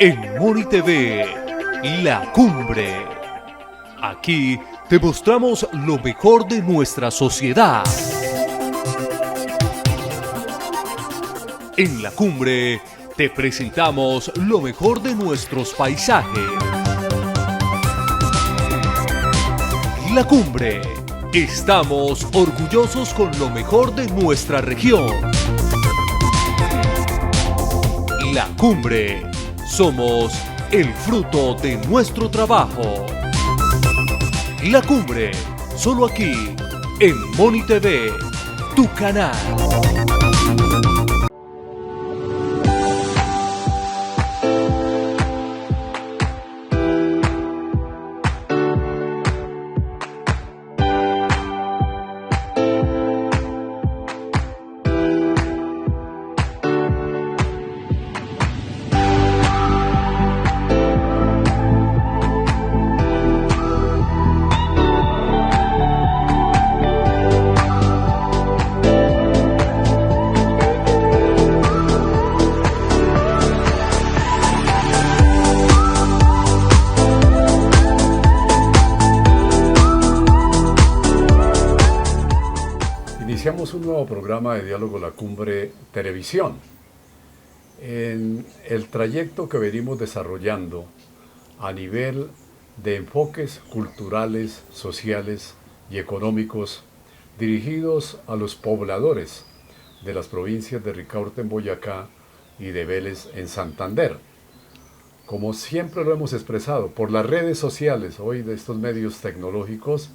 En Moni TV, La Cumbre. Aquí te mostramos lo mejor de nuestra sociedad. En La Cumbre te presentamos lo mejor de nuestros paisajes. La Cumbre. Estamos orgullosos con lo mejor de nuestra región. La Cumbre. Somos el fruto de nuestro trabajo. La Cumbre. Solo aquí, en Moni TV, tu canal. Iniciamos un nuevo programa de Diálogo La Cumbre Televisión. En el trayecto que venimos desarrollando a nivel de enfoques culturales, sociales y económicos dirigidos a los pobladores de las provincias de Ricaurte en Boyacá y de Vélez en Santander. Como siempre lo hemos expresado, por las redes sociales, hoy de estos medios tecnológicos,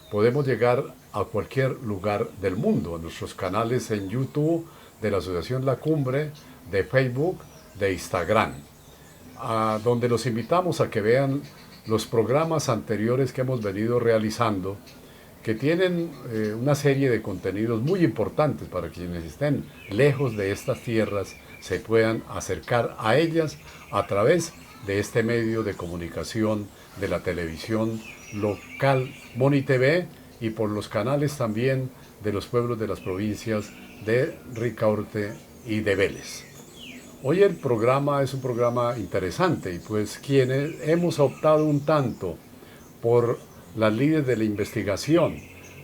podemos llegar a cualquier lugar del mundo, a nuestros canales en YouTube de la Asociación La Cumbre, de Facebook, de Instagram, a donde los invitamos a que vean los programas anteriores que hemos venido realizando, que tienen una serie de contenidos muy importantes para quienes estén lejos de estas tierras, se puedan acercar a ellas a través de este medio de comunicación de la televisión local Moni TV, y por los canales también de los pueblos de las provincias de Ricaurte y de Vélez. Hoy el programa es un programa interesante y pues quienes hemos optado un tanto por las líderes de la investigación,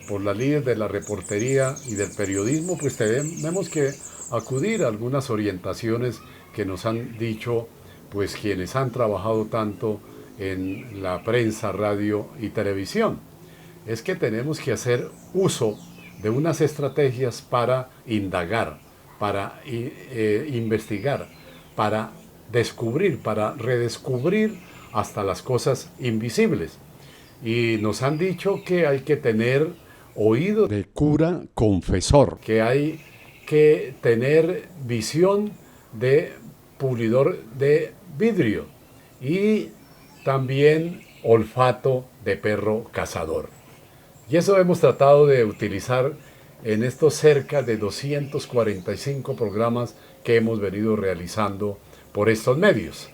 por las líderes de la reportería y del periodismo, pues tenemos que acudir a algunas orientaciones que nos han dicho pues quienes han trabajado tanto en la prensa, radio y televisión. Es que tenemos que hacer uso de unas estrategias para indagar, para investigar, para descubrir, para redescubrir hasta las cosas invisibles. Y nos han dicho que hay que tener oído de cura confesor, que hay que tener visión de pulidor de vidrio y también olfato de perro cazador. Y eso hemos tratado de utilizar en estos cerca de 245 programas que hemos venido realizando por estos medios.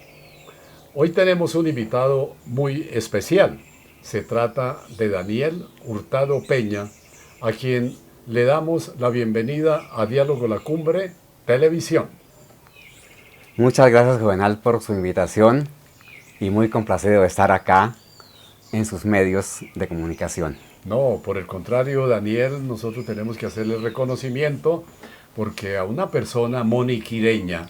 Hoy tenemos un invitado muy especial. Se trata de Daniel Hurtado Peña, a quien le damos la bienvenida a Diálogo La Cumbre Televisión. Muchas gracias, Juvenal, por su invitación y muy complacido de estar acá en sus medios de comunicación. No, por el contrario, Daniel, nosotros tenemos que hacerle reconocimiento porque a una persona moniquireña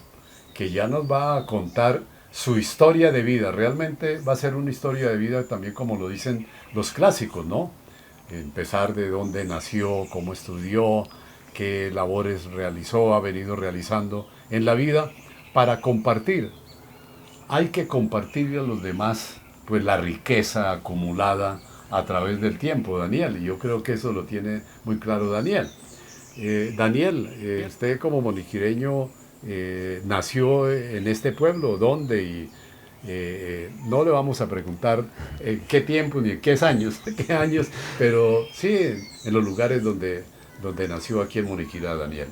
que ya nos va a contar su historia de vida, realmente va a ser una historia de vida también como lo dicen los clásicos, ¿no? Empezar de dónde nació, cómo estudió, qué labores realizó, ha venido realizando en la vida para compartir. Hay que compartirle a los demás pues la riqueza acumulada a través del tiempo, Daniel, y yo creo que eso lo tiene muy claro Daniel. Daniel, usted como moniquireño nació en este pueblo, ¿dónde? Y no le vamos a preguntar qué tiempo ni qué años, pero sí en los lugares donde nació aquí en Moniquirá, Daniel.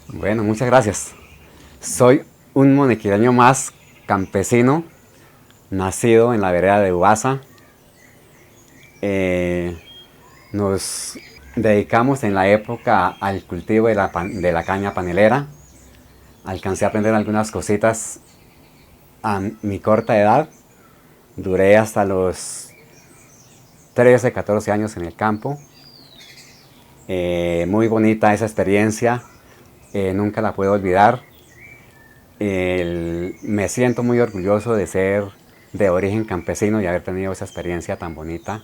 Bueno, muchas gracias. Soy un moniquireño más campesino, nacido en la vereda de Ubaza. Nos dedicamos en la época al cultivo de la caña panelera. Alcancé a aprender algunas cositas a mi corta edad, duré hasta los 13, 14 años en el campo. Muy bonita esa experiencia, nunca la puedo olvidar. Me siento muy orgulloso de ser de origen campesino y haber tenido esa experiencia tan bonita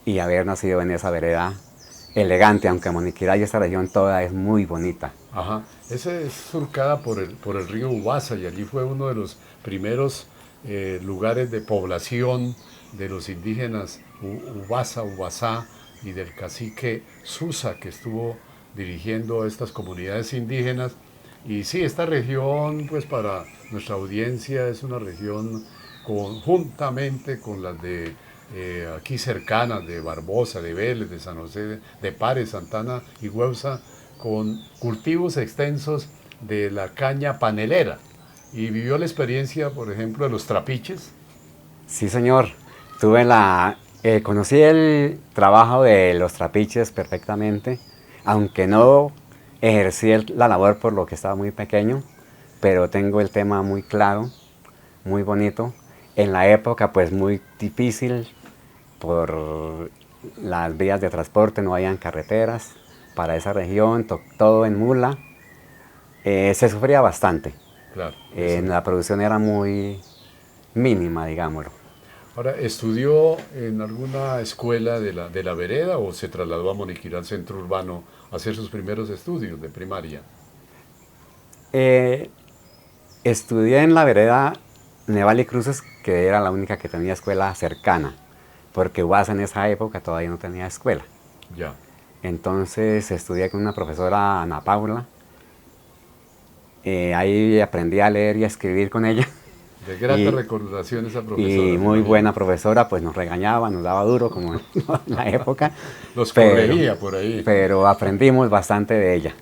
y haber nacido en esa vereda elegante, aunque Moniquirá y esta región toda es muy bonita. Ajá. Esa es surcada por el río Ubasa y allí fue uno de los primeros lugares de población de los indígenas Ubasa, Ubasá y del cacique Susa que estuvo dirigiendo estas comunidades indígenas. Y sí, esta región, pues para nuestra audiencia es una región conjuntamente con las de aquí cercanas, de Barbosa, de Vélez, de San José, de Pares, Santana y Hueusa, con cultivos extensos de la caña panelera. Y vivió la experiencia, por ejemplo, de los trapiches. Sí, señor. Conocí el trabajo de los trapiches perfectamente, aunque no ejercí la labor por lo que estaba muy pequeño, pero tengo el tema muy claro, muy bonito. En la época, pues muy difícil por las vías de transporte, no habían carreteras para esa región, todo en mula. Se sufría bastante. Claro. La producción era muy mínima, digámoslo. Ahora, ¿estudió en alguna escuela de la vereda o se trasladó a Moniquirá, al centro urbano, a hacer sus primeros estudios de primaria? Estudié en la vereda Neval y Cruces, que era la única que tenía escuela cercana, porque UAS en esa época todavía no tenía escuela. Ya. Entonces estudié con una profesora, Ana Paula. Ahí aprendí a leer y a escribir con ella. De grata recordación esa profesora. Y muy buena profesora, pues nos regañaba, nos daba duro como en la época. Los corregía por ahí. Pero aprendimos bastante de ella.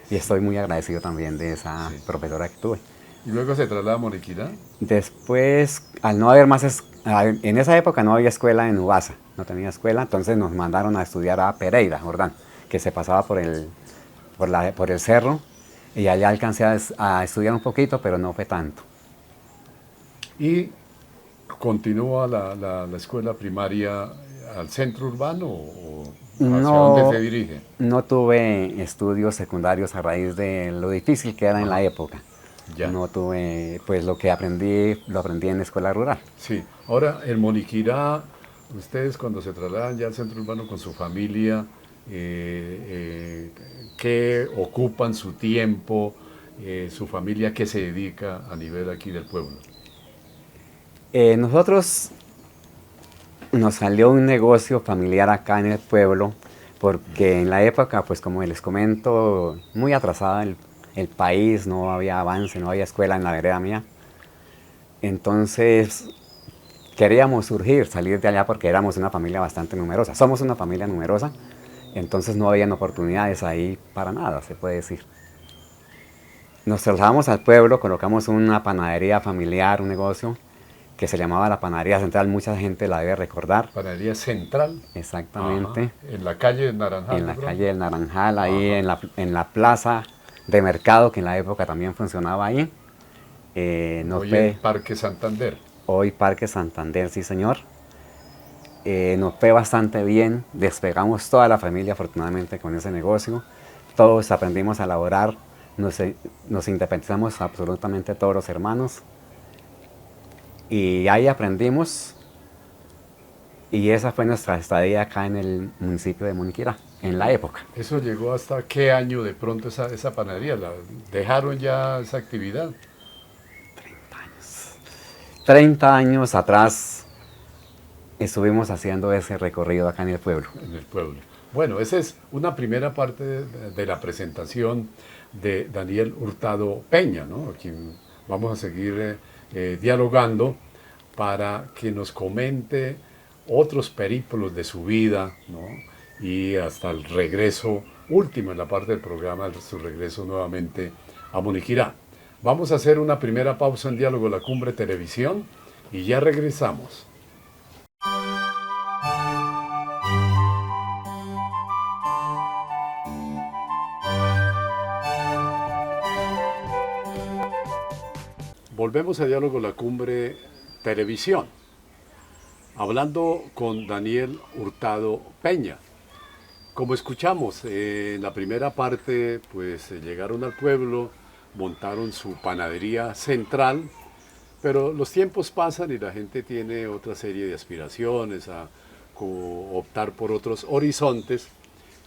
Y estoy muy agradecido también de esa profesora que tuve. ¿Y luego se traslada a Moniquirá? Después, al no haber más, en esa época no había escuela en Ubasa, no tenía escuela, entonces nos mandaron a estudiar a Pereira, Jordán, que se pasaba por el cerro, y allá alcancé a estudiar un poquito, pero no fue tanto. ¿Y continúa la escuela primaria al centro urbano o hacia dónde se dirige? No tuve estudios secundarios a raíz de lo difícil que era en la época. Ya. No tuve, pues lo aprendí en la escuela rural. Sí. Ahora, en Moniquirá, ustedes cuando se trasladan ya al centro urbano con su familia, ¿qué ocupan su tiempo? ¿Su familia qué se dedica a nivel aquí del pueblo? Nosotros nos salió un negocio familiar acá en el pueblo, porque en la época, pues como les comento, muy atrasada el país, no había avance, no había escuela en la vereda mía. Entonces queríamos surgir, salir de allá porque éramos una familia bastante numerosa. Somos una familia numerosa, entonces no habían oportunidades ahí para nada, se puede decir. Nos trasladamos al pueblo, colocamos una panadería familiar, un negocio que se llamaba la Panadería Central, mucha gente la debe recordar. Panadería Central. Exactamente. Ajá. En la calle del Naranjal. En la calle del Naranjal, ahí en la plaza de mercado, que en la época también funcionaba ahí. Hoy el Parque Santander. Hoy Parque Santander, sí señor. Nos fue bastante bien, despegamos toda la familia afortunadamente con ese negocio. Todos aprendimos a laborar, nos independizamos absolutamente todos los hermanos. Y ahí aprendimos, y esa fue nuestra estadía acá en el municipio de Moniquirá, en la época. ¿Eso llegó hasta qué año de pronto esa panadería? ¿Dejaron ya esa actividad? 30 años. 30 años atrás estuvimos haciendo ese recorrido acá en el pueblo. En el pueblo. Bueno, esa es una primera parte de la presentación de Daniel Hurtado Peña, ¿no? A quien vamos a seguir dialogando para que nos comente otros periplos de su vida, ¿no? Y hasta el regreso último en la parte del programa, su regreso nuevamente a Moniquirá. Vamos a hacer una primera pausa en Diálogo La Cumbre Televisión y ya regresamos. volvemos a Diálogo La Cumbre Televisión, hablando con Daniel Hurtado Peña. Como escuchamos, en la primera parte, pues llegaron al pueblo, montaron su panadería central, pero los tiempos pasan y la gente tiene otra serie de aspiraciones a optar por otros horizontes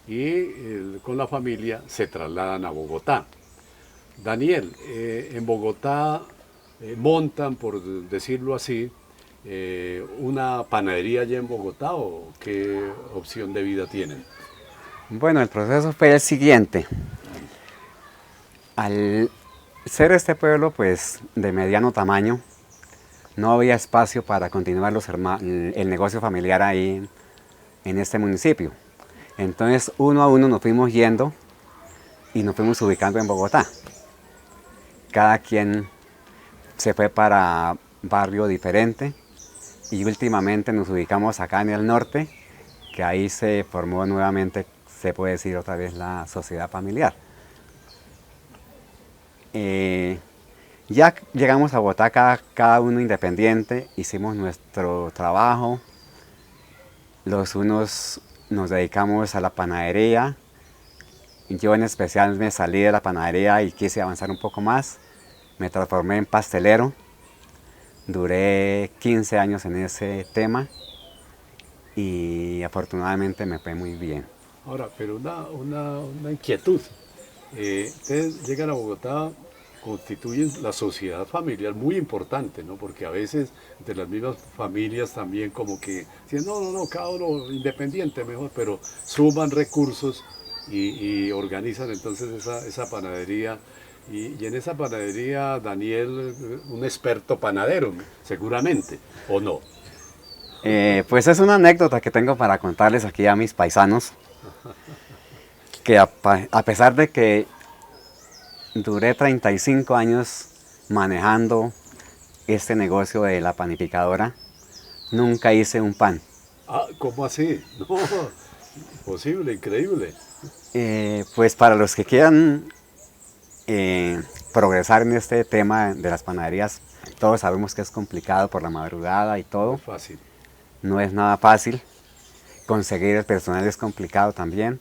y con la familia se trasladan a Bogotá. Daniel, en Bogotá montan, por decirlo así, una panadería allá en Bogotá, ¿o qué opción de vida tienen? Bueno, el proceso fue el siguiente. Al ser este pueblo pues de mediano tamaño, no había espacio para continuar el negocio familiar ahí en este municipio. Entonces uno a uno nos fuimos yendo y nos fuimos ubicando en Bogotá. Cada quien se fue para barrio diferente y últimamente nos ubicamos acá en el norte, que ahí se formó nuevamente, se puede decir otra vez, la sociedad familiar. Ya llegamos a Bogotá cada uno independiente, hicimos nuestro trabajo, los unos nos dedicamos a la panadería, yo en especial me salí de la panadería y quise avanzar un poco más, me transformé en pastelero, duré 15 años en ese tema y afortunadamente me fue muy bien. Ahora, pero una inquietud. Ustedes llegan a Bogotá, constituyen la sociedad familiar muy importante, ¿no? Porque a veces entre las mismas familias también como que dicen, no, cada uno independiente mejor, pero suman recursos y organizan entonces esa panadería. Y en esa panadería, Daniel, un experto panadero, seguramente, ¿o no? Pues es una anécdota que tengo para contarles aquí a mis paisanos, que a pesar de que duré 35 años manejando este negocio de la panificadora, nunca hice un pan. Ah, ¿cómo así? No, imposible, increíble. Pues para los que quieran progresar en este tema de las panaderías, todos sabemos que es complicado por la madrugada y todo. No es fácil. No es nada fácil. Conseguir el personal es complicado también,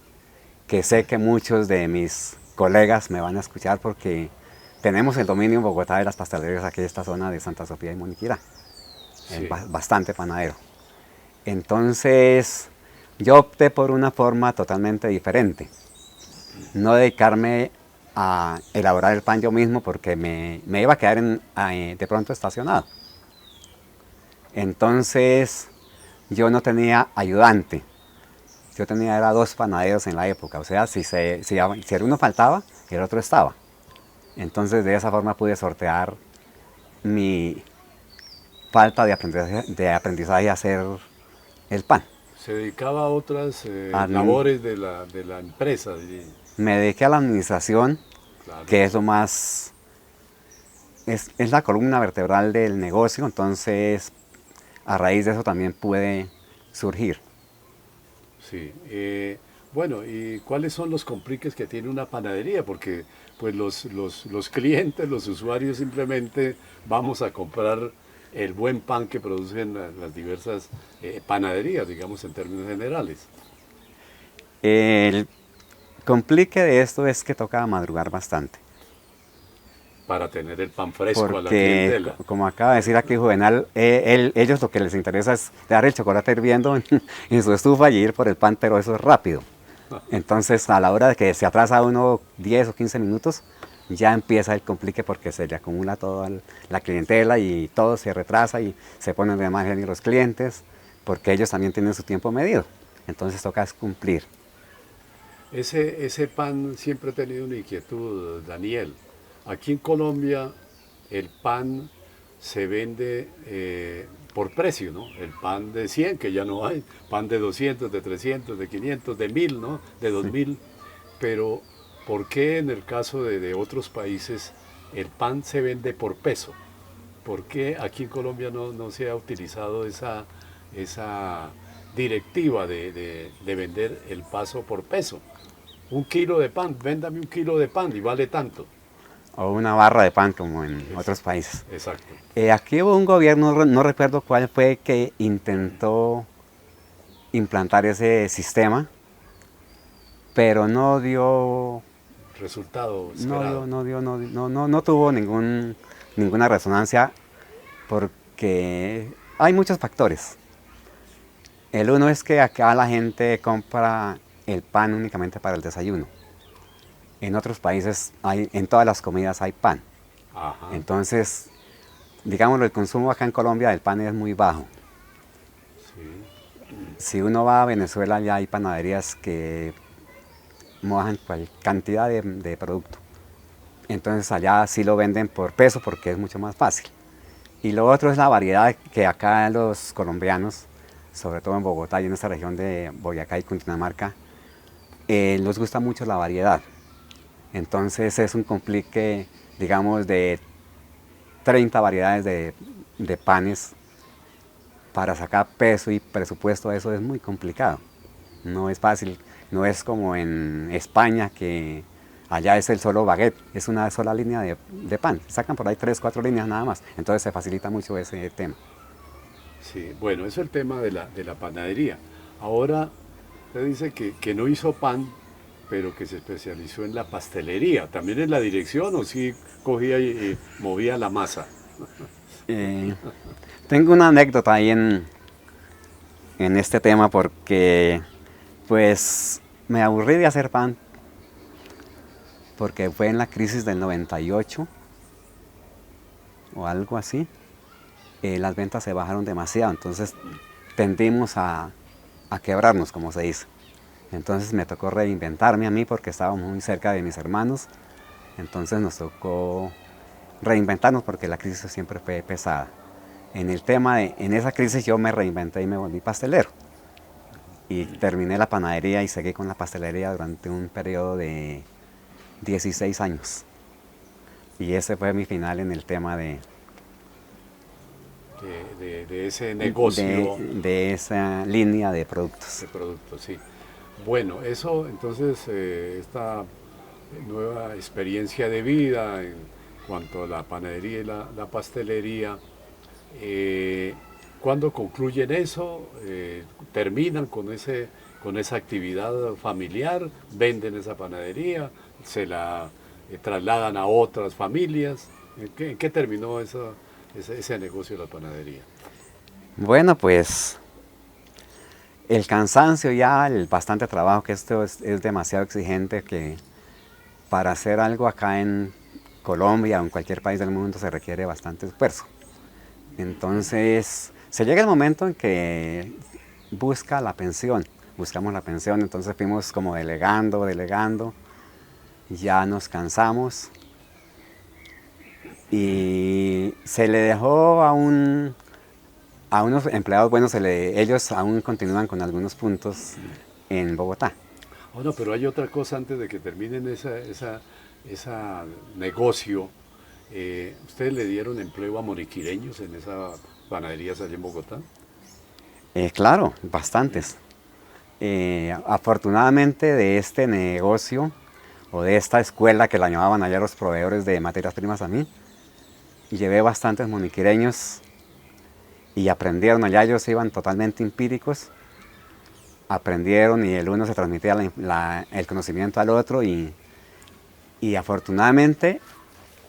que sé que muchos de mis colegas me van a escuchar porque tenemos el dominio en Bogotá de las pastelerías aquí en esta zona de Santa Sofía y Moniquirá. Sí. Es bastante panadero. Entonces yo opté por una forma totalmente diferente. No dedicarme a elaborar el pan yo mismo porque me iba a quedar de pronto estacionado. Entonces yo no tenía ayudante. Yo era 2 panaderos en la época, o sea, si uno faltaba, el otro estaba. Entonces de esa forma pude sortear mi falta de aprendizaje a hacer el pan. Se dedicaba a otras labores de la empresa. Me dediqué a la administración, Claro. que es lo más, es la columna vertebral del negocio, entonces a raíz de eso también pude surgir. Sí. Bueno, ¿y cuáles son los compliques que tiene una panadería? Porque pues los clientes, los usuarios simplemente vamos a comprar el buen pan que producen las diversas panaderías, digamos en términos generales. El complique de esto es que toca madrugar bastante. Para tener el pan fresco a la Porque, clientela. como acaba de decir aquí Juvenal, ellos lo que les interesa es dejar el chocolate hirviendo en su estufa y ir por el pan, pero eso es rápido. Entonces, a la hora de que se atrasa uno 10 o 15 minutos, ya empieza el complique porque se le acumula toda la clientela y todo se retrasa y se ponen de mal genio los clientes, porque ellos también tienen su tiempo medido. Entonces toca es cumplir. Ese pan siempre ha tenido una inquietud, Daniel. Aquí en Colombia el pan se vende por precio, ¿no? El pan de 100, que ya no hay, pan de 200, de 300, de 500, de 1000, ¿no? De 2000. Pero, ¿por qué en el caso de otros países el pan se vende por peso? ¿Por qué aquí en Colombia no se ha utilizado esa directiva de vender el paso por peso? Un kilo de pan, véndame un kilo de pan y vale tanto. o una barra de pan como en otros países. Exacto. Aquí hubo un gobierno, no recuerdo cuál fue, que intentó implantar ese sistema, pero no dio, Resultado no dio, esperado. no dio, no tuvo ninguna resonancia porque hay muchos factores. El uno es que acá la gente compra el pan únicamente para el desayuno. En otros países, en todas las comidas hay pan. Ajá. Entonces, digámoslo, el consumo acá en Colombia del pan es muy bajo. Sí. Si uno va a Venezuela, ya hay panaderías que mojan cantidad de producto. Entonces allá sí lo venden por peso porque es mucho más fácil. Y lo otro es la variedad que acá los colombianos, sobre todo en Bogotá y en esta región de Boyacá y Cundinamarca, les gusta mucho la variedad. Entonces es un complique, digamos, de 30 variedades de panes. Para sacar peso y presupuesto, eso es muy complicado. No es fácil, no es como en España, que allá es el solo baguette, es una sola línea de pan. Sacan por ahí 3, 4 líneas nada más. Entonces se facilita mucho ese tema. Sí, bueno, eso es el tema de la panadería. Ahora, usted dice que no hizo pan, pero que se especializó en la pastelería. ¿También en la dirección o sí cogía y movía la masa? Eh, Tengo una anécdota ahí en este tema porque pues me aburrí de hacer pan porque fue en la crisis del 98 o algo así. Las ventas se bajaron demasiado, entonces tendimos a quebrarnos, como se dice. Entonces me tocó reinventarme a mí porque estaba muy cerca de mis hermanos, entonces nos tocó reinventarnos porque la crisis siempre fue pesada. En esa crisis yo me reinventé y me volví pastelero. Y terminé la panadería y seguí con la pastelería durante un periodo de 16 años. Y ese fue mi final en el tema De ese negocio de esa línea de productos. de productos, sí. Bueno, eso entonces, esta nueva experiencia de vida en cuanto a la panadería y la pastelería, ¿cuándo concluyen eso? ¿Terminan con esa actividad familiar? ¿Venden esa panadería? ¿Se la trasladan a otras familias? En qué terminó ese negocio de la panadería? Bueno, pues el cansancio ya, el bastante trabajo, que esto es demasiado exigente, que para hacer algo acá en Colombia o en cualquier país del mundo se requiere bastante esfuerzo. Entonces, se llega el momento en que buscamos la pensión, entonces fuimos como delegando, ya nos cansamos y se le dejó a unos empleados buenos, ellos aún continúan con algunos puntos en Bogotá. Oh, no, pero hay otra cosa antes de que terminen esa negocio. ¿Ustedes le dieron empleo a moriquireños en esa panadería allá en Bogotá? Claro, bastantes. Afortunadamente de este negocio o de esta escuela que la llamaban allá los proveedores de materias primas a mí, llevé bastantes moniquireños y aprendieron. Allá ellos iban totalmente empíricos, aprendieron y el uno se transmitía el conocimiento al otro y afortunadamente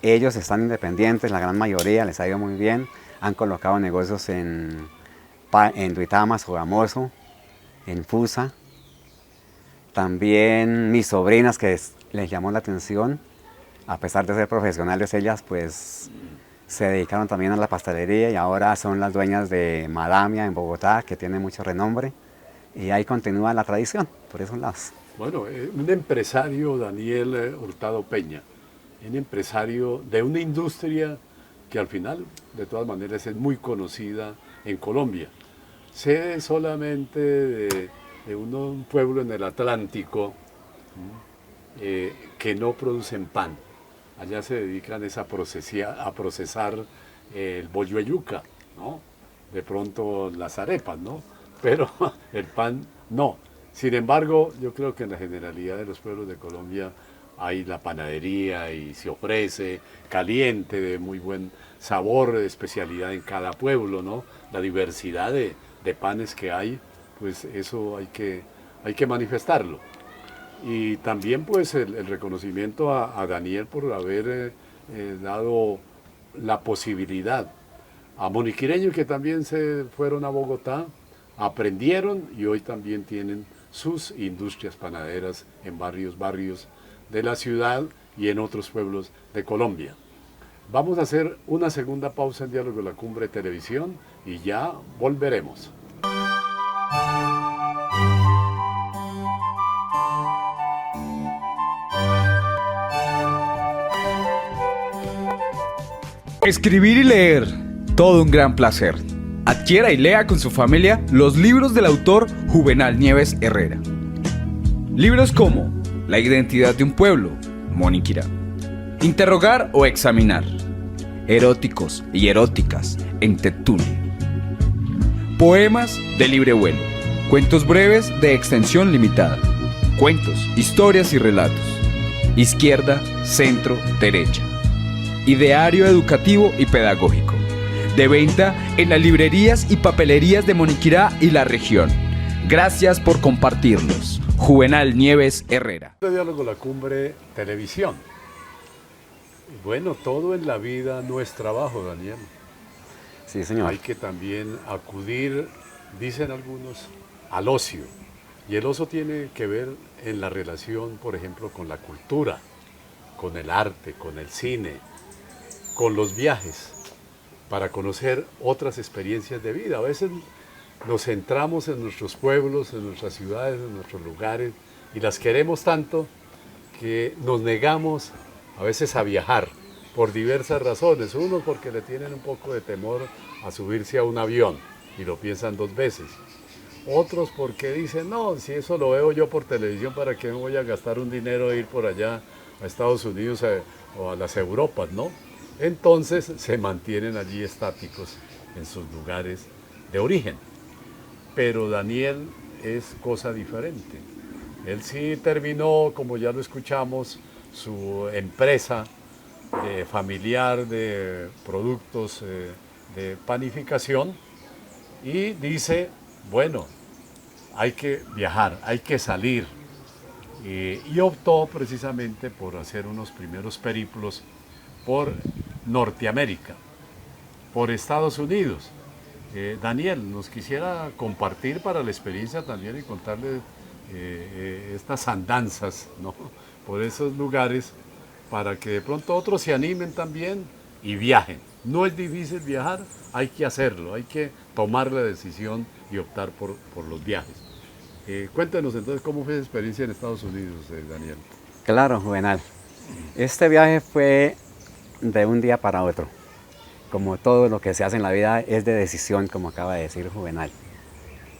ellos están independientes, la gran mayoría les ha ido muy bien, han colocado negocios en Duitama, Sogamoso, en Fusa. También mis sobrinas que les llamó la atención, a pesar de ser profesionales ellas, pues se dedicaron también a la pastelería y ahora son las dueñas de Madamia en Bogotá, que tiene mucho renombre, y ahí continúa la tradición, por esos lados. Bueno, un empresario, Daniel Hurtado Peña, un empresario de una industria que al final, de todas maneras, es muy conocida en Colombia. Sé solamente de un pueblo en el Atlántico que no producen pan. Allá se dedican a procesar el bollo de yuca, ¿no? De pronto las arepas, ¿no? Pero el pan no. Sin embargo, yo creo que en la generalidad de los pueblos de Colombia hay la panadería y se ofrece caliente, de muy buen sabor, de especialidad en cada pueblo, ¿no? La diversidad de panes que hay, pues eso hay que manifestarlo. Y también pues el reconocimiento a Daniel por haber dado la posibilidad a moniquireños que también se fueron a Bogotá, aprendieron y hoy también tienen sus industrias panaderas en varios barrios de la ciudad y en otros pueblos de Colombia. Vamos a hacer una segunda pausa en Diálogo de la Cumbre Televisión y ya volveremos. Escribir y leer, todo un gran placer. Adquiera y lea con su familia los libros del autor Juvenal Nieves Herrera. Libros como La identidad de un pueblo, Moniquirá. Interrogar o examinar. Eróticos y eróticas en Tetule. Poemas de libre vuelo. Cuentos breves de extensión limitada. Cuentos, historias y relatos. Izquierda, centro, derecha. Ideario educativo y pedagógico. De venta en las librerías y papelerías de Moniquirá y la región. Gracias por compartirlos. Juvenal Nieves Herrera. Diálogo de la Cumbre Televisión. Bueno, todo en la vida no es trabajo, Daniel. Sí, señor. Hay que también acudir, dicen algunos, al ocio. Y el ocio tiene que ver en la relación, por ejemplo, con la cultura, con el arte, con el cine, con los viajes, para conocer otras experiencias de vida. A veces nos centramos en nuestros pueblos, en nuestras ciudades, en nuestros lugares, y las queremos tanto que nos negamos a veces a viajar por diversas razones. Uno, porque le tienen un poco de temor a subirse a un avión y lo piensan dos veces. Otros porque dicen, no, si eso lo veo yo por televisión, ¿para qué me voy a gastar un dinero e ir por allá a Estados Unidos o a las Europas, no? Entonces se mantienen allí estáticos en sus lugares de origen. Pero Daniel es cosa diferente. Él sí terminó, como ya lo escuchamos, su empresa familiar de productos de panificación y dice, bueno, hay que viajar, hay que salir. Y optó precisamente por hacer unos primeros periplos por Norteamérica, por Estados Unidos. Daniel, nos quisiera compartir para la experiencia también y contarle estas andanzas, ¿no?, por esos lugares, para que de pronto otros se animen también y viajen. No es difícil viajar, hay que hacerlo, hay que tomar la decisión y optar por los viajes. Cuéntanos entonces cómo fue esa experiencia en Estados Unidos, Daniel. Claro, Juvenal. Este viaje fue de un día para otro. Como todo lo que se hace en la vida es de decisión, como acaba de decir Juvenal.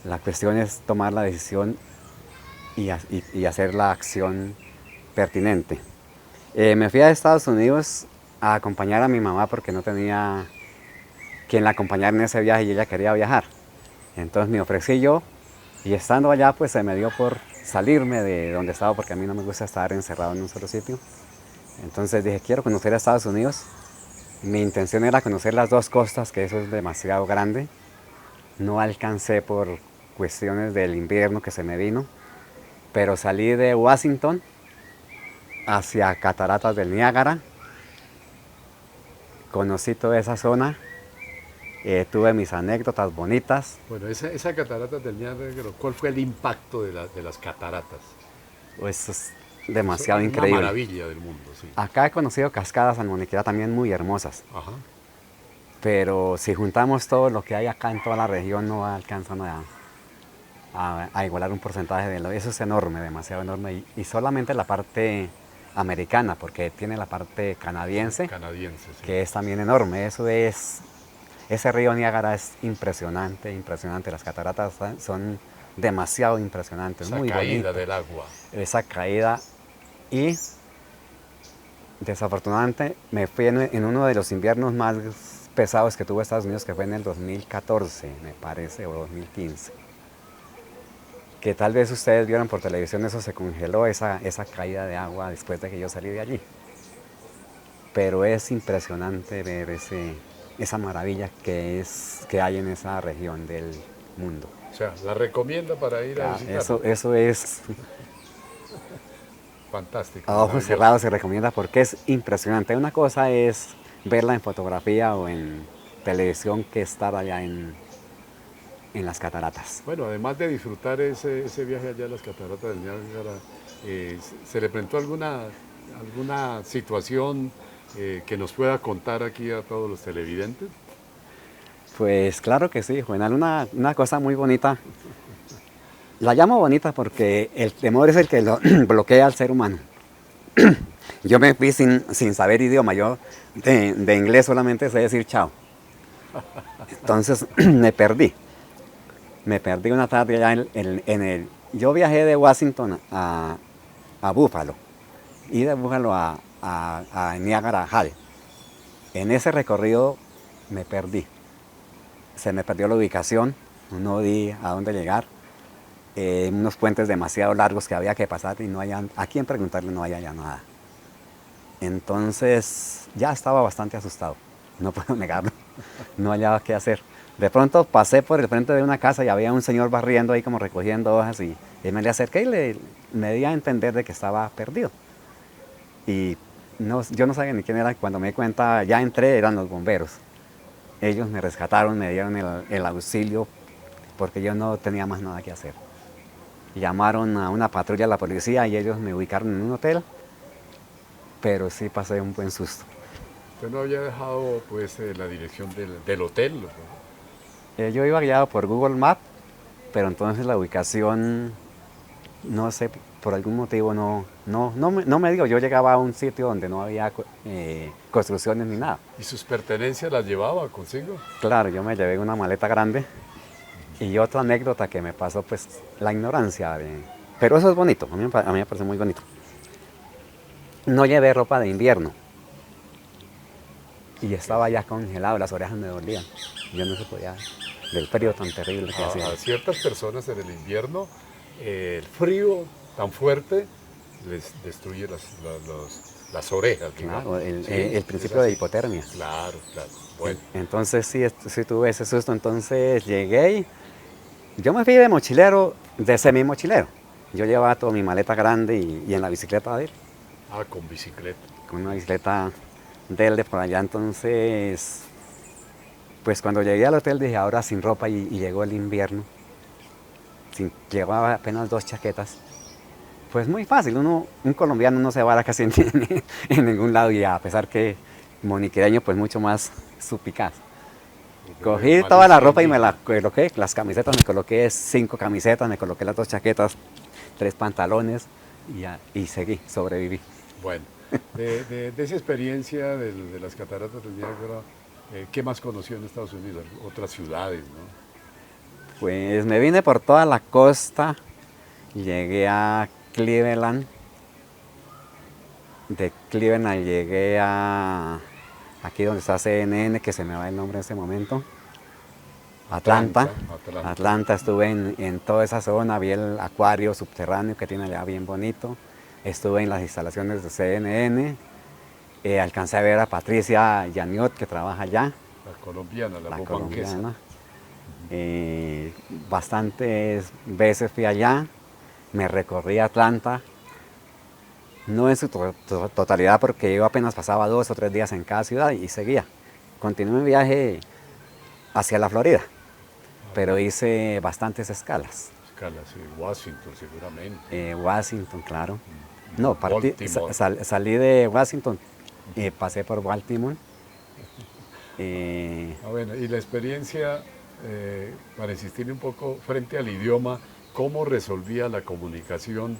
La cuestión es tomar la decisión y hacer la acción pertinente. Me fui a Estados Unidos a acompañar a mi mamá porque no tenía quien la acompañara en ese viaje y ella quería viajar. Entonces me ofrecí yo y estando allá pues se me dio por salirme de donde estaba porque a mí no me gusta estar encerrado en un solo sitio. Entonces dije, quiero conocer a Estados Unidos. Mi intención era conocer las dos costas, que eso es demasiado grande. No alcancé por cuestiones del invierno que se me vino, pero salí de Washington hacia Cataratas del Niágara. Conocí toda esa zona, tuve mis anécdotas bonitas. Bueno, esa catarata del Niágara, ¿cuál fue el impacto de las cataratas? Eso es demasiado Una increíble. maravilla del mundo, sí. Acá he conocido cascadas en Moniquirá también muy hermosas, Ajá. pero si juntamos todo lo que hay acá en toda la región no alcanzan a igualar un porcentaje de lo. Eso es enorme, demasiado enorme, y solamente la parte americana, porque tiene la parte canadiense, Canadiense, sí. que es también enorme. Ese río Niágara es impresionante, impresionante. Las cataratas son demasiado impresionantes, Esa muy caída bonito. del agua. Esa caída, y desafortunadamente me fui en uno de los inviernos más pesados que tuvo Estados Unidos, que fue en el 2014, me parece, o 2015. que tal vez ustedes vieron por televisión, eso se congeló, esa caída de agua después de que yo salí de allí. Pero es impresionante ver esa maravilla que hay en esa región del mundo. O sea, la recomienda para ir a visitar. Eso es, Fantástico. a ojos maravilloso. cerrados se recomienda porque es impresionante. Una cosa es verla en fotografía o en televisión que estar allá en las cataratas. Bueno, además de disfrutar ese viaje allá a las cataratas del Niágara, ¿se le presentó alguna situación que nos pueda contar aquí a todos los televidentes? Pues claro que sí, Juvenal, una cosa muy bonita. La llamo bonita porque el temor es el que lo bloquea al ser humano. Yo me fui sin saber idioma, yo de inglés solamente sé decir chao. Entonces me perdí una tarde allá yo viajé de Washington a Buffalo y de Buffalo a Niagara Falls. En ese recorrido me perdí. Se me perdió la ubicación, no di a dónde llegar. Unos puentes demasiado largos que había que pasar y a quién preguntarle no había ya nada. Entonces ya estaba bastante asustado, no puedo negarlo, no hallaba qué hacer. De pronto pasé por el frente de una casa y había un señor barriendo ahí como recogiendo hojas y me le acerqué y me di a entender de que estaba perdido. Y yo no sabía ni quién era, cuando me di cuenta ya entré, eran los bomberos. Ellos me rescataron, me dieron el auxilio porque yo no tenía más nada que hacer. Llamaron a una patrulla de la policía y ellos me ubicaron en un hotel, pero sí pasé un buen susto. Usted no había dejado pues la dirección del hotel, ¿no? Yo iba guiado por Google Maps, pero entonces la ubicación, no sé, por algún motivo no me dio. Yo llegaba a un sitio donde no había construcciones ni nada. ¿Y sus pertenencias las llevaba consigo? Claro, yo me llevé una maleta grande. Y otra anécdota que me pasó, pues, la ignorancia. Pero eso es bonito, a mí me parece muy bonito. No llevé ropa de invierno. Y estaba ya congelado, las orejas me dolían. Yo no se podía, del frío tan terrible que hacía. A ciertas personas en el invierno, el frío tan fuerte les destruye las orejas. Claro, digamos. el principio de hipotermia. Claro, claro. Bueno, Entonces sí tuve ese susto. Entonces llegué y yo me fui de mochilero, de semi-mochilero. Yo llevaba toda mi maleta grande y en la bicicleta de él. con bicicleta. Con una bicicleta de por allá. Entonces, pues cuando llegué al hotel dije, ahora sin ropa y llegó el invierno. Llevaba apenas 2 chaquetas. Pues muy fácil, un colombiano no se va casi en ningún lado y a pesar que moniquereño pues mucho más supicaz. Cogí toda la ropa y me la coloqué, las camisetas me coloqué 5 camisetas, me coloqué las 2 chaquetas, 3 pantalones y seguí, sobreviví. Bueno, de esa experiencia de las cataratas del Niágara, ¿qué más conoció en Estados Unidos? Otras ciudades, ¿no? Pues me vine por toda la costa, llegué a Cleveland, de Cleveland llegué a aquí donde está CNN, que se me va el nombre en este momento, Atlanta, estuve en toda esa zona, vi el acuario subterráneo que tiene allá bien bonito, estuve en las instalaciones de CNN, alcancé a ver a Patricia Yaniot que trabaja allá. La colombiana, la colombiana. Bastantes veces fui allá, me recorrí Atlanta, no en su totalidad porque yo apenas pasaba 2 o 3 días en cada ciudad y seguía. Continué mi viaje hacia la Florida, pero hice bastantes escalas. Escalas, sí, Washington seguramente. Washington, claro. No, salí de Washington y pasé por Baltimore. Bueno, y la experiencia, para insistir un poco frente al idioma, ¿cómo resolvía la comunicación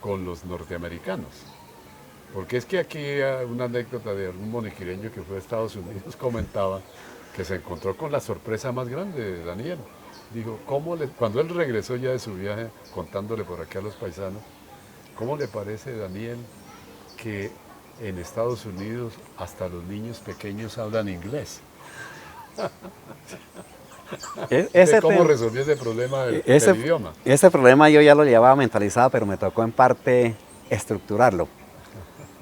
con los norteamericanos? Porque es que aquí una anécdota de algún moniquireño que fue a Estados Unidos comentaba que se encontró con la sorpresa más grande de Daniel. Dijo, cuando él regresó ya de su viaje, contándole por aquí a los paisanos, ¿cómo le parece, Daniel, que en Estados Unidos hasta los niños pequeños hablan inglés? Ese ¿Cómo tema- resolvió ese problema ese, del idioma? ese problema yo ya lo llevaba mentalizado, pero me tocó en parte estructurarlo.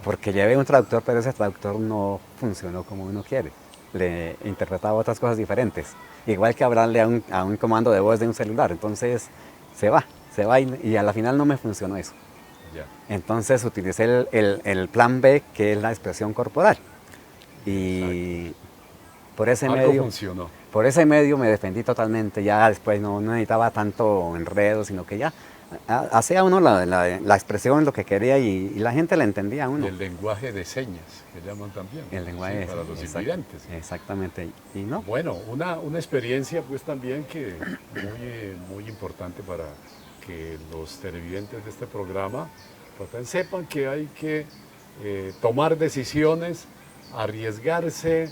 Porque llevé un traductor, pero ese traductor no funcionó como uno quiere. Le interpretaba otras cosas diferentes. Igual que hablarle a un comando de voz de un celular. Entonces se va y a la final no me funcionó eso. Ya. Entonces utilicé el plan B, que es la expresión corporal. Y por ese Algo medio... funcionó. Por ese medio me defendí totalmente, ya después no necesitaba tanto enredo, sino que ya hacía uno la expresión, lo que quería y la gente la entendía a uno. El lenguaje de señas, que llaman también. El lenguaje Sí, para los invidentes. Exactamente, y no. Bueno, una experiencia pues también que muy importante para que los televidentes de este programa pues, también sepan que hay que tomar decisiones, arriesgarse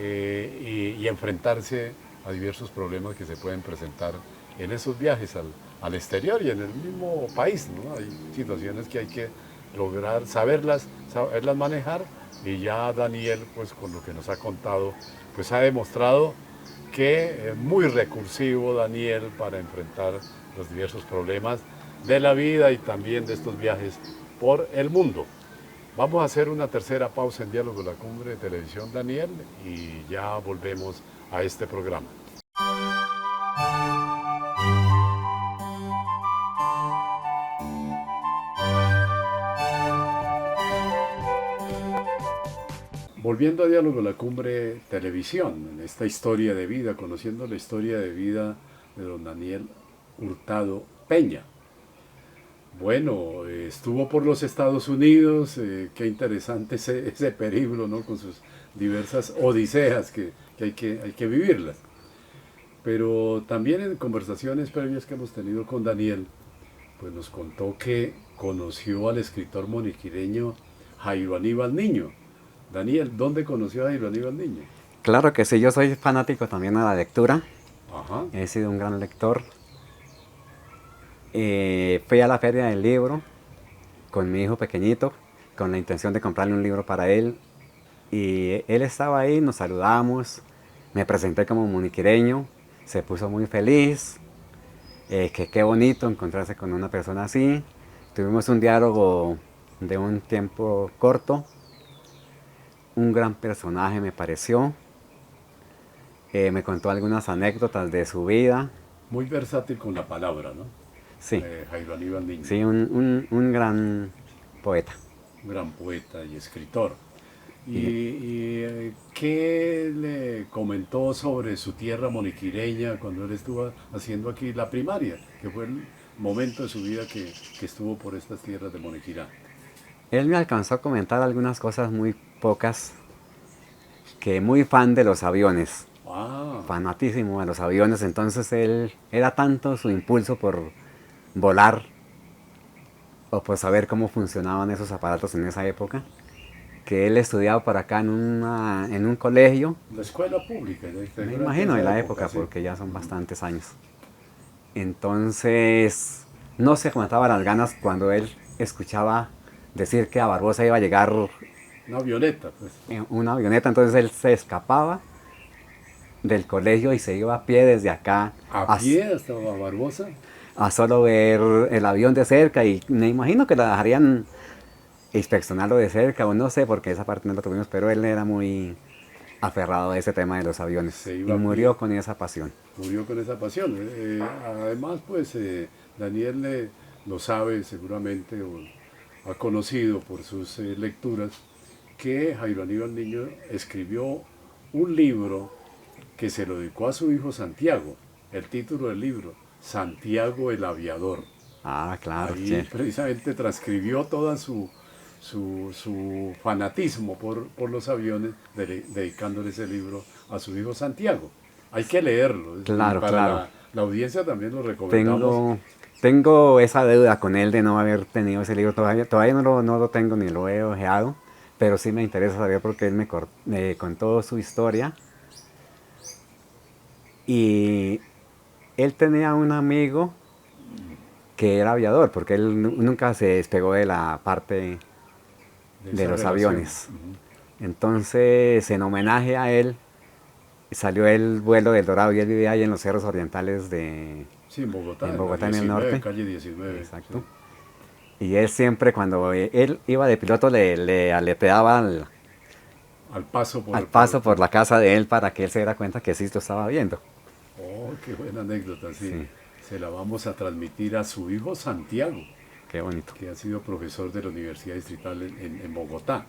y enfrentarse a diversos problemas que se pueden presentar en esos viajes al exterior y en el mismo país, ¿no? Hay situaciones que hay que lograr saberlas manejar y ya Daniel, pues con lo que nos ha contado, pues ha demostrado que es muy recursivo Daniel para enfrentar los diversos problemas de la vida y también de estos viajes por el mundo. Vamos a hacer una tercera pausa en Diálogo La Cumbre de Televisión, Daniel, y ya volvemos a este programa. Volviendo a Diálogo La Cumbre Televisión, en esta historia de vida, conociendo la historia de vida de don Daniel Hurtado Peña. Bueno, estuvo por los Estados Unidos, qué interesante ese periplo, ¿no? Con sus diversas odiseas que hay que vivirlas. Pero también en conversaciones previas que hemos tenido con Daniel, pues nos contó que conoció al escritor moniquireño Jairo Aníbal Niño. Daniel, ¿dónde conoció a Jairo Aníbal Niño? Claro que sí, yo soy fanático también de la lectura, Ajá. he sido un gran lector. Fui a la feria del libro con mi hijo pequeñito, con la intención de comprarle un libro para él. Y él estaba ahí, nos saludamos, me presenté como moniquireño, se puso muy feliz, que qué bonito encontrarse con una persona así. Tuvimos un diálogo de un tiempo corto, un gran personaje me pareció, me contó algunas anécdotas de su vida. Muy versátil con la palabra, ¿no? Sí, Jairo Aníbal Niño. sí, un gran poeta. Un gran poeta y escritor. ¿Qué le comentó sobre su tierra moniquireña cuando él estuvo haciendo aquí la primaria? Que fue el momento de su vida que estuvo por estas tierras de Moniquirá. Él me alcanzó a comentar algunas cosas muy pocas, que muy fan de los aviones, Ah, fanatísimo de los aviones, entonces él era tanto su impulso por volar o por saber cómo funcionaban esos aparatos en esa época, que él estudiaba por acá en un colegio, la escuela pública. me imagino de la época, sí. porque ya son bastantes años. Entonces, no se aguantaba las ganas cuando él escuchaba decir que a Barbosa iba a llegar Una avioneta, pues. en una avioneta, entonces él se escapaba del colegio y se iba a pie desde acá A pie hasta Barbosa. a solo ver el avión de cerca, y me imagino que la dejarían inspeccionarlo de cerca, o no sé, porque esa parte no la tuvimos, pero él era muy aferrado a ese tema de los aviones Se y iba a murió con esa pasión. Murió con esa pasión. Además, pues Daniel lo sabe seguramente, o ha conocido por sus lecturas, que Jairo Aníbal Niño escribió un libro que se lo dedicó a su hijo Santiago. El título del libro, Santiago el Aviador. Ah, claro, Ahí sí. precisamente transcribió toda su fanatismo por los aviones, dedicándole ese libro a su hijo Santiago. Hay que leerlo. Claro, y para claro. la audiencia también lo recomendamos. Tengo esa deuda con él de no haber tenido ese libro todavía no lo tengo ni lo he ojeado, pero sí me interesa saber porque él me contó su historia. Y él tenía un amigo que era aviador, porque él nunca se despegó de la parte de esa los relación. aviones. Entonces, en homenaje a él, salió el vuelo del Dorado y él vivía ahí en los cerros orientales de... Sí, en Bogotá, En la Bogotá, en el 19, norte. calle 19. Exacto. Sí. Y él siempre cuando él iba de piloto le aleteaba Al paso por al paso por la casa de él para que él se diera cuenta que sí lo estaba viendo. Oh, qué buena anécdota, sí. Sí. Se la vamos a transmitir a su hijo Santiago, Qué bonito. que ha sido profesor de la Universidad Distrital en Bogotá.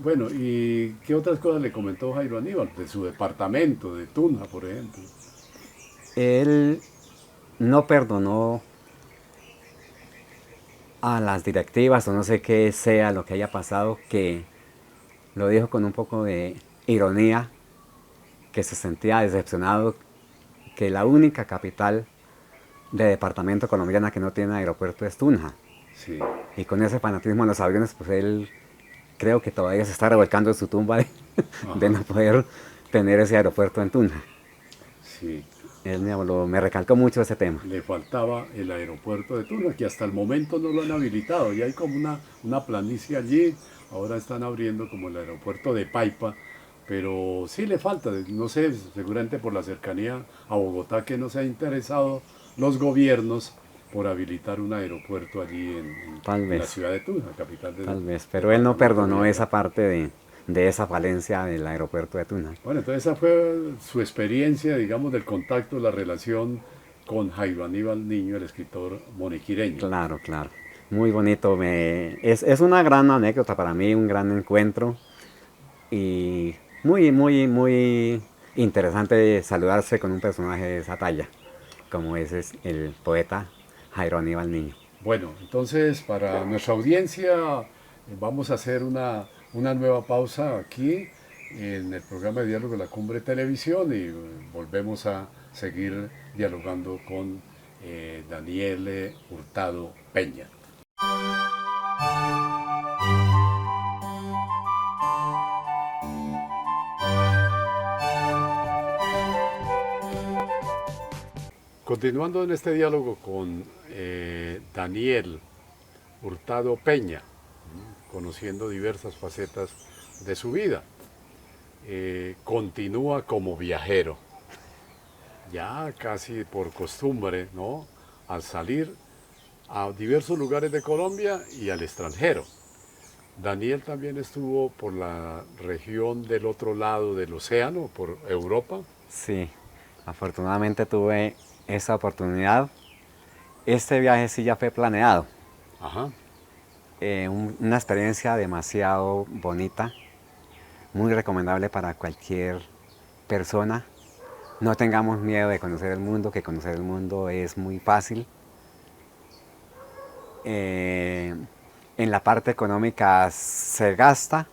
Bueno, ¿y qué otras cosas le comentó Jairo Aníbal? De su departamento, de Tunja, por ejemplo. Él no perdonó a las directivas o no sé qué sea lo que haya pasado, que lo dijo con un poco de ironía, que se sentía decepcionado que la única capital de departamento colombiana que no tiene aeropuerto es Tunja. Sí. Y con ese fanatismo en los aviones, pues él creo que todavía se está revolcando en su tumba de no poder tener ese aeropuerto en Tunja. Sí. Él me recalcó mucho ese tema. Le faltaba el aeropuerto de Tunja, que hasta el momento no lo han habilitado. Ya hay como una planicie allí. Ahora están abriendo como el aeropuerto de Paipa. Pero sí le falta, no sé, seguramente por la cercanía a Bogotá, que no se ha interesado los gobiernos por habilitar un aeropuerto allí Tal en vez. la ciudad de Tunja, capital de... Tal vez, pero él no perdonó esa parte de esa falencia del aeropuerto de Tunja. Bueno, entonces esa fue su experiencia, digamos, del contacto, la relación con Jairo Aníbal Niño, el escritor monequireño. Claro, claro. Muy bonito. Es una gran anécdota para mí, un gran encuentro. Y muy interesante saludarse con un personaje de esa talla, como ese es el poeta Jairo Aníbal Niño. Bueno, entonces para nuestra audiencia vamos a hacer una nueva pausa aquí en el programa de diálogo de la Cumbre Televisión y volvemos a seguir dialogando con Daniel Hurtado Peña. Continuando en este diálogo con Daniel Hurtado Peña, conociendo diversas facetas de su vida, continúa como viajero, ya casi por costumbre, ¿no? Al salir a diversos lugares de Colombia y al extranjero. Daniel también estuvo por la región del otro lado del océano, por Europa. Sí, afortunadamente tuve esa oportunidad. Este viaje sí ya fue planeado. Ajá. Una experiencia demasiado bonita, muy recomendable para cualquier persona. No tengamos miedo de conocer el mundo, que conocer el mundo es muy fácil. En la parte económica se gasta,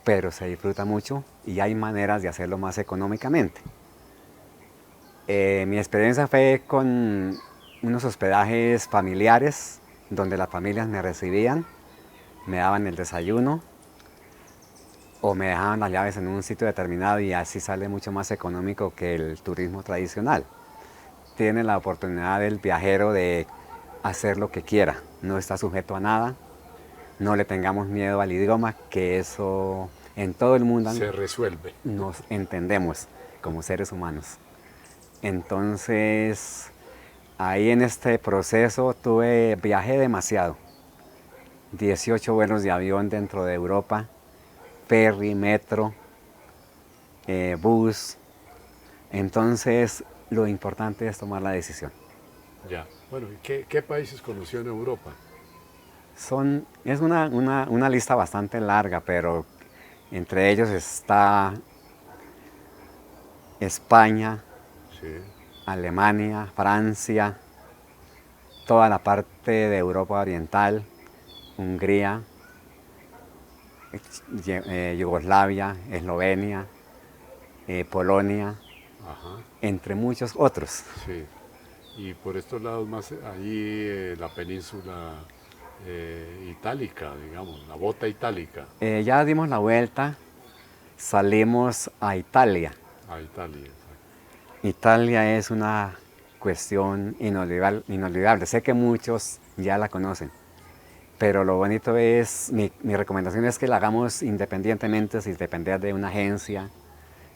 pero se disfruta mucho y hay maneras de hacerlo más económicamente. Mi experiencia fue con unos hospedajes familiares donde las familias me recibían, me daban el desayuno o me dejaban las llaves en un sitio determinado y así sale mucho más económico que el turismo tradicional. Tiene la oportunidad del viajero de hacer lo que quiera, no está sujeto a nada, no le tengamos miedo al idioma, que eso en todo el mundo Se resuelve. nos entendemos como seres humanos. Entonces, ahí en este proceso viajé demasiado. 18 vuelos de avión dentro de Europa, ferry, metro, bus. Entonces, lo importante es tomar la decisión. Ya. Bueno, ¿y qué países conoció en Europa? Es una lista bastante larga, pero entre ellos está España, Sí. Alemania, Francia, toda la parte de Europa Oriental, Hungría, Yugoslavia, Eslovenia, Polonia, Ajá. entre muchos otros. Sí. Y por estos lados más, allí la península itálica, digamos, la bota itálica Ya dimos la vuelta, salimos a Italia. a Italia. Exacto. Italia es una cuestión inolvidable. Sé que muchos ya la conocen, pero lo bonito es, mi recomendación es que la hagamos independientemente, sin depender de una agencia,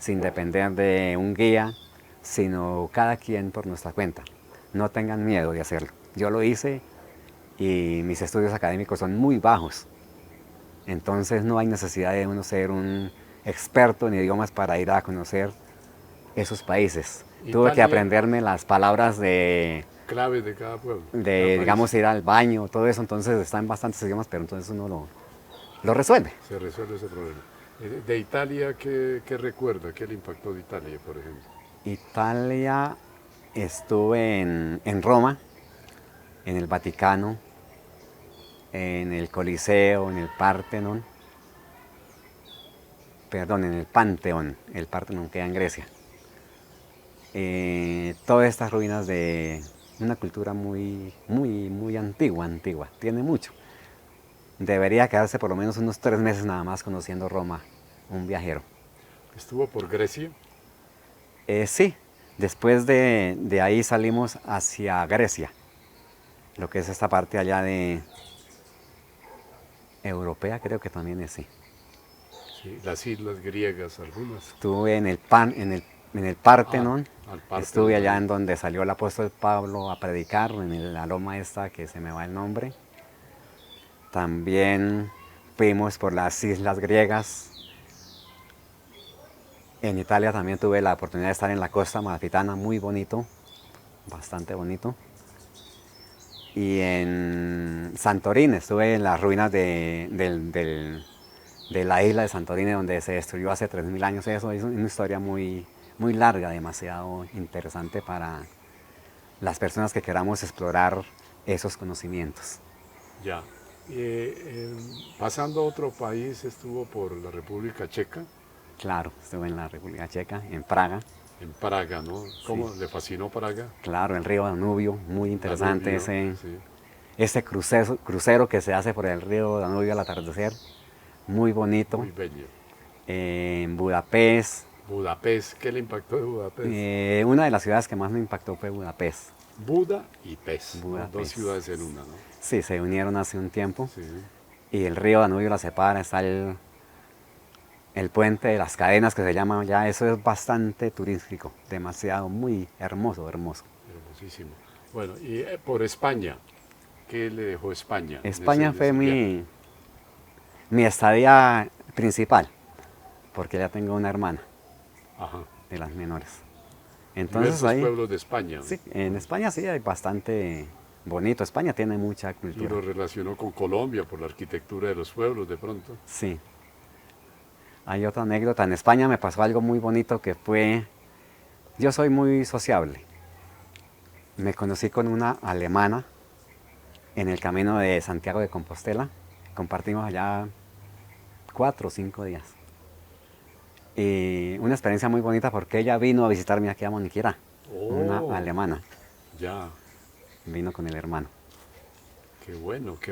sin depender de un guía, sino cada quien por nuestra cuenta. No tengan miedo de hacerlo. Yo lo hice y mis estudios académicos son muy bajos. Entonces no hay necesidad de uno ser un experto en idiomas para ir a conocer esos países. Tuve que Italia- aprenderme las palabras de Claves de cada pueblo. cada de, país. digamos, ir al baño, todo eso, entonces está en bastantes idiomas, pero entonces uno lo resuelve. Se resuelve ese problema. De Italia, ¿qué recuerda? ¿Qué le impactó de Italia, por ejemplo? Italia, estuve en Roma, en el Vaticano, en el Coliseo, en el Partenon, perdón, en el Panteón. El Partenon queda en Grecia. Todas estas ruinas de una cultura muy antigua, tiene mucho. Debería quedarse por lo menos unos 3 meses nada más conociendo Roma, un viajero. ¿Estuvo por Grecia? Sí, después de ahí salimos hacia Grecia, lo que es esta parte allá de europea, creo que también es sí. Sí. Las islas griegas, algunas. Estuve en el Partenon, al Partenon. estuve allá en donde salió el apóstol Pablo a predicar, en la loma esta que se me va el nombre. También fuimos por las islas griegas. En Italia también tuve la oportunidad de estar en la costa amalfitana, muy bonito, bastante bonito. Y en Santorini, estuve en las ruinas de la isla de Santorini, donde se destruyó hace 3000 años. Eso es una historia muy larga, demasiado interesante para las personas que queramos explorar esos conocimientos. Ya. Pasando a otro país, estuvo por la República Checa, Claro, estuve en la República Checa, en Praga. en Praga, ¿no? ¿Cómo le fascinó Praga? Claro, el río Danubio, muy interesante Danubio, sí. ese crucero que se hace por el río Danubio al atardecer, muy bonito. Muy bello. En Budapest, Budapest, ¿qué le impactó de Budapest? una de las ciudades que más me impactó fue Budapest. Buda y Pest, ¿no? Budapest. 2 ciudades en una, ¿no? Sí, se unieron hace un tiempo Sí. y el río Danubio la separa, está el puente de las cadenas que se llama ya, eso es bastante turístico, demasiado, muy hermoso. Hermosísimo. Bueno, y por España, ¿qué le dejó España? en España ese fue viaje? mi estadía principal, porque ya tengo una hermana Ajá. de las menores. Entonces Diversos ahí, pueblos de España. sí, en España sí hay bastante bonito. España tiene mucha Y cultura. lo relacionó con Colombia por la arquitectura de los pueblos de pronto. Sí. Hay otra anécdota. En España me pasó algo muy bonito que fue, yo soy muy sociable. Me conocí con una alemana en el camino de Santiago de Compostela. Compartimos allá 4 o 5 días. Y una experiencia muy bonita porque ella vino a visitarme aquí a Moniquirá, una alemana, Ya, vino con el hermano. qué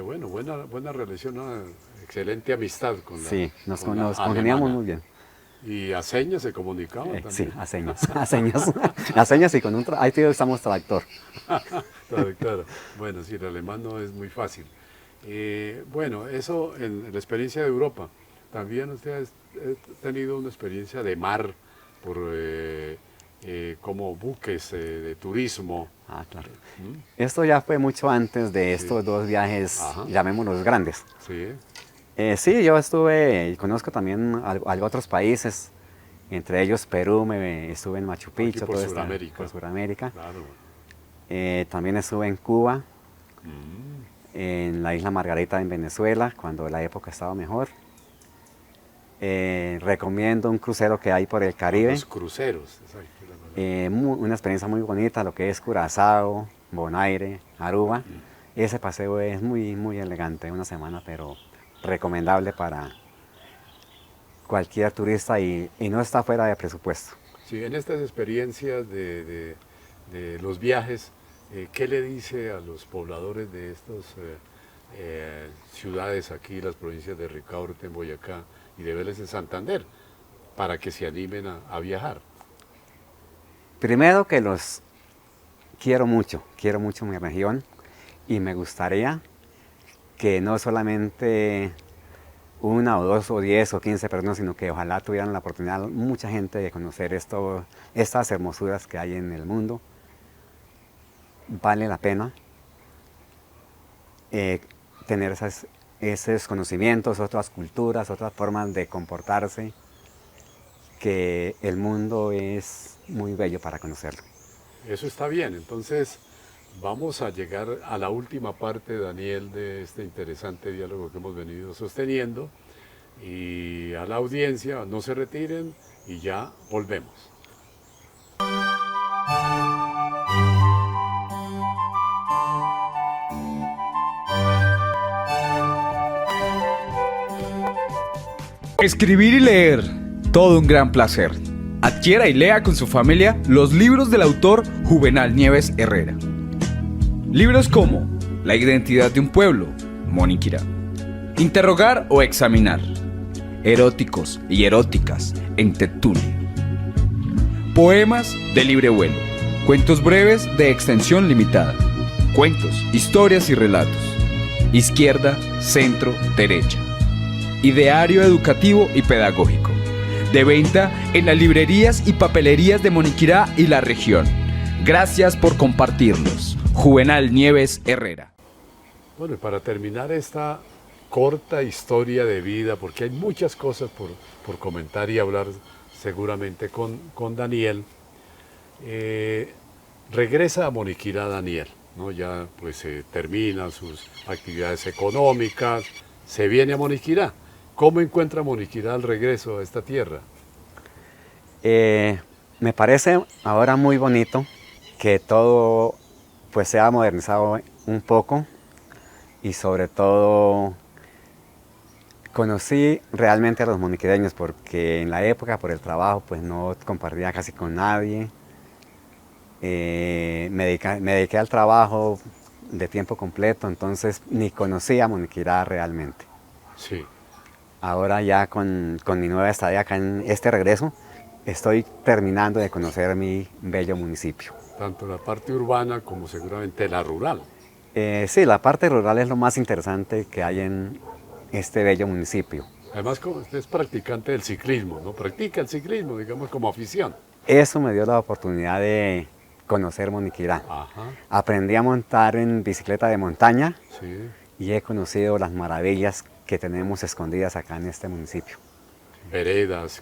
bueno, buena relación, ¿no? Excelente amistad con la Sí, nos con la congeniamos alemana. muy bien. Y a señas se comunicaban Sí, también. a señas, a señas y con ahí sí usamos traductor. Traductora. Bueno, sí, el alemán no es muy fácil. Bueno, eso en la experiencia de Europa. También usted ha tenido una experiencia de mar por como buques de turismo. Ah, claro. ¿Mm? Esto ya fue mucho antes de estos 2 viajes, Ajá. llamémoslos grandes. Sí, Sí, yo estuve y conozco también algo otros países, entre ellos Perú, estuve en Machu Picchu, por todo Sudamérica. por Sudamérica. claro. También estuve en Cuba, Mm, en la isla Margarita en Venezuela, cuando la época estaba mejor. Recomiendo un crucero que hay por el Caribe, Los cruceros. Exacto, la verdad. una experiencia muy bonita, lo que es Curazao, Bonaire, Aruba. Ese paseo es muy elegante, una semana, pero recomendable para cualquier turista y no está fuera de presupuesto. Sí, en estas experiencias de los viajes, ¿qué le dice a los pobladores de estas ciudades aquí, las provincias de Ricaurte, en Boyacá y de Vélez en Santander, para que se animen a viajar? Primero que los quiero mucho mi región y me gustaría que no solamente una o dos o 10 o 15 personas, sino que ojalá tuvieran la oportunidad mucha gente de conocer estas hermosuras que hay en el mundo. Vale la pena tener esos conocimientos, otras culturas, otras formas de comportarse, que el mundo es muy bello para conocerlo. Eso está bien, entonces vamos a llegar a la última parte, Daniel, de este interesante diálogo que hemos venido sosteniendo, y a la audiencia, no se retiren y ya volvemos. Escribir y leer, todo un gran placer. Adquiera y lea con su familia los libros del autor Juvenal Nieves Herrera. Libros como La identidad de un pueblo, Moniquirá. Interrogar o examinar. Eróticos y eróticas, en Tetuli. Poemas de libre vuelo. Cuentos breves de extensión limitada. Cuentos, historias y relatos. Izquierda, centro, derecha. Ideario educativo y pedagógico. De venta en las librerías y papelerías de Moniquirá y la región. Gracias por compartirlos. Juvenal Nieves Herrera. Bueno, y para terminar esta corta historia de vida, porque hay muchas cosas por comentar y hablar seguramente con Daniel, regresa a Moniquirá Daniel, ¿no? Ya pues termina sus actividades económicas, se viene a Moniquirá. ¿Cómo encuentra Moniquirá al regreso a esta tierra? Me parece ahora muy bonito que todo pues se ha modernizado un poco, y sobre todo conocí realmente a los moniquireños, porque en la época por el trabajo pues no compartía casi con nadie. Me dediqué al trabajo de tiempo completo, entonces ni conocía a Moniquirá realmente. Sí. Ahora ya con mi nueva estadía acá en este regreso, estoy terminando de conocer mi bello municipio. Tanto la parte urbana como seguramente la rural. Sí, la parte rural es lo más interesante que hay en este bello municipio. Además, como usted es practicante del ciclismo, ¿no? Practica el ciclismo, digamos, como afición. Eso me dio la oportunidad de conocer Moniquirá. Ajá, Aprendí a montar en bicicleta de montaña sí. y he conocido las maravillas que tenemos escondidas acá en este municipio. Veredas.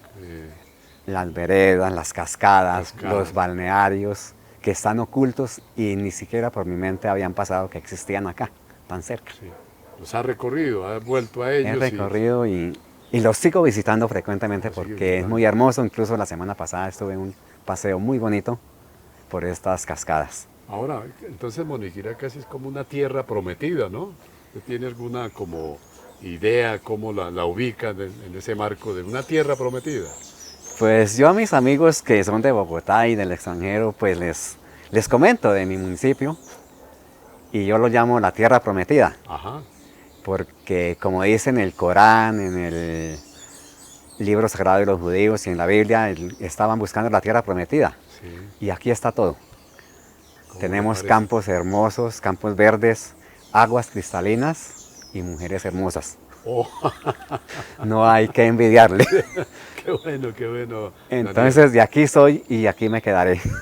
Las veredas, las cascadas, Cascadas. los balnearios que están ocultos y ni siquiera por mi mente habían pasado que existían acá, tan cerca. Sí. Los ha recorrido, ha vuelto a ellos. He recorrido y los sigo visitando frecuentemente porque es muy hermoso. Incluso la semana pasada estuve en un paseo muy bonito por estas cascadas. Ahora, entonces Moniquirá casi es como una tierra prometida, ¿no? ¿Usted tiene alguna como idea cómo la ubica en ese marco de una tierra prometida? Pues yo a mis amigos que son de Bogotá y del extranjero, pues les comento de mi municipio, y yo lo llamo la tierra prometida. Ajá. Porque como dice en el Corán, en el libro sagrado de los judíos y en la Biblia, estaban buscando la tierra prometida. Sí. Y aquí está todo. ¿Cómo Tenemos le parece? campos hermosos, campos verdes, aguas cristalinas y mujeres hermosas. Oh, No hay que envidiarle. qué bueno, qué bueno. Entonces de aquí soy y aquí me quedaré. Daniel.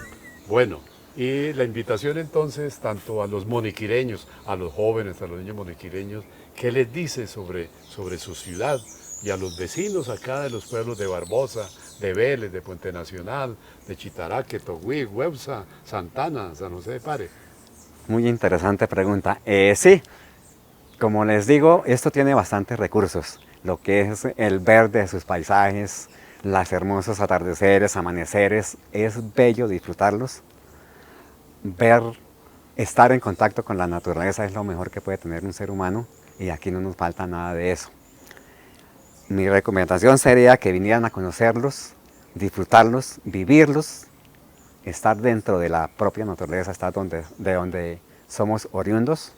Bueno, y la invitación entonces tanto a los moniquireños, a los jóvenes, a los niños moniquireños, ¿qué les dice sobre su ciudad? Y a los vecinos acá de los pueblos de Barbosa, de Vélez, de Puente Nacional, de Chitaraque, Togüí, Huepsa, Santana, San José de Pare. Muy interesante pregunta. Sí, como les digo, esto tiene bastantes recursos. Lo que es el verde de sus paisajes, los hermosos atardeceres, amaneceres, es bello disfrutarlos. Estar en contacto con la naturaleza es lo mejor que puede tener un ser humano, y aquí no nos falta nada de eso. Mi recomendación sería que vinieran a conocerlos, disfrutarlos, vivirlos, estar dentro de la propia naturaleza, estar de donde somos oriundos.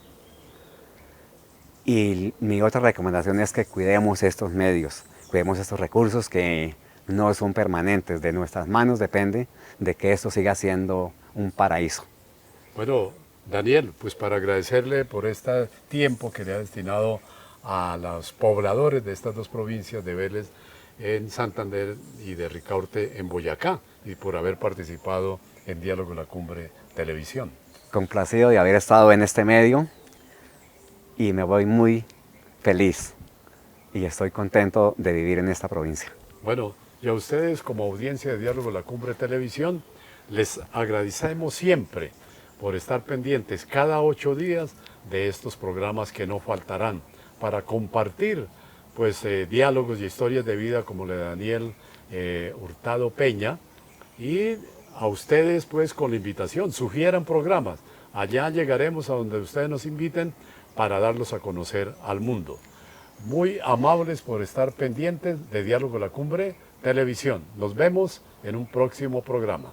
Y mi otra recomendación es que cuidemos estos medios, cuidemos estos recursos que no son permanentes. De nuestras manos depende de que esto siga siendo un paraíso. Bueno, Daniel, pues para agradecerle por este tiempo que le ha destinado a los pobladores de estas dos provincias de Vélez en Santander y de Ricaurte en Boyacá, y por haber participado en Diálogo La Cumbre Televisión. Complacido de haber estado en este medio y me voy muy feliz y estoy contento de vivir en esta provincia. Bueno, y a ustedes como audiencia de Diálogo La Cumbre Televisión, les agradecemos siempre por estar pendientes cada 8 días de estos programas que no faltarán para compartir pues diálogos y historias de vida como la de Daniel Hurtado Peña, y a ustedes pues con la invitación, sugieran programas, allá llegaremos a donde ustedes nos inviten para darlos a conocer al mundo. Muy amables por estar pendientes de Diálogo La Cumbre Televisión. Nos vemos en un próximo programa.